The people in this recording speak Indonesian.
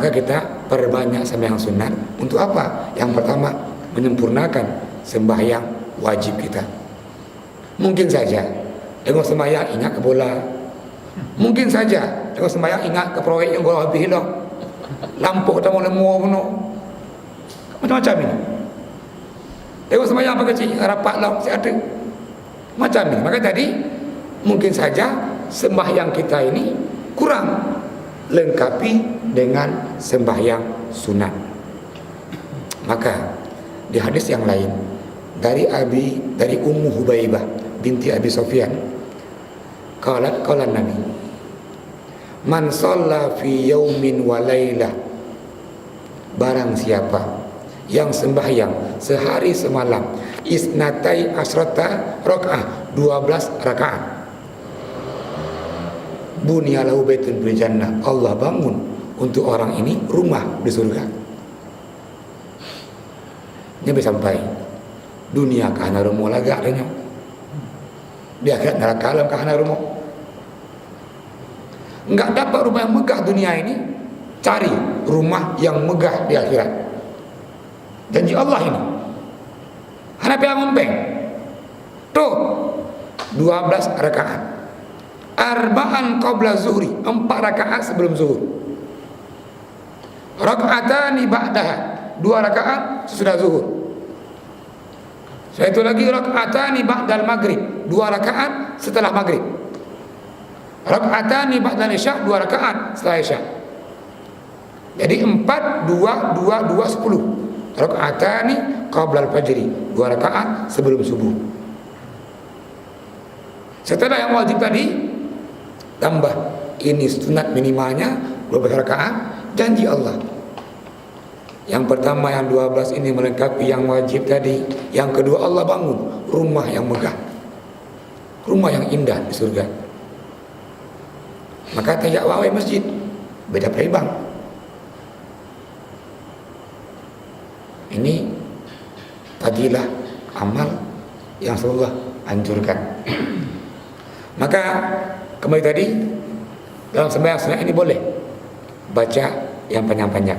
Maka kita perbanyak sembahyang sunat. Untuk apa? Yang pertama, menyempurnakan sembahyang wajib kita. Mungkin saja tengok sembahyang ingat ke bola. Mungkin saja tengok sembahyang ingat ke proyek yang gua habis dah. Lampu kita mau lemur penuh. Macam-macam ini. Tengok sembahyang apa kecil, rapat lah, masih ada. Macam ini. Maka tadi mungkin saja sembahyang kita ini kurang, lengkapi dengan sembahyang sunat. Maka di hadis yang lain dari Ummu Hubaibah binti Abi Sufyan, qala Nabi, man shalla fi yaumin wa lailah, barang siapa yang sembahyang sehari semalam isnatai asrata rakaat, 12 rakaat, bunyalahu baitun fil jannah, Allah bangun untuk orang ini rumah di surga. Ini bisa sampai dunia kahana rumah lagak adanya, di akhirat neraka alam kahana rumah. Enggak dapat rumah yang megah dunia ini, cari rumah yang megah di akhirat. Janji Allah ini. Hanapi amumpeng. Tuh 12 rakaat. Arba'an qabla zuhri, 4 rakaat sebelum zuhur. Raka'atani ba'daha, 2 rakaat sesudah zuhur. Setelah itu lagi raka'atani ba'dal maghrib, 2 rakaat setelah maghrib. Raka'atani ba'dal isya, 2 rakaat setelah isya. Jadi 4, 2, 2, 2, 10. Raka'atani qabla al-fajri, 2 rakaat sebelum subuh. Setelah yang wajib tadi tambah ini sunat minimalnya 12 rakaat. Janji Allah, yang pertama yang 12 ini melengkapi yang wajib tadi. Yang kedua, Allah bangun rumah yang megah, rumah yang indah di surga. Maka tayak wawai masjid beda peribang. Ini fadilah amal yang Rasulullah anjurkan. Maka kembali tadi, dalam sembahyang sunat ini boleh baca yang panjang-panjang.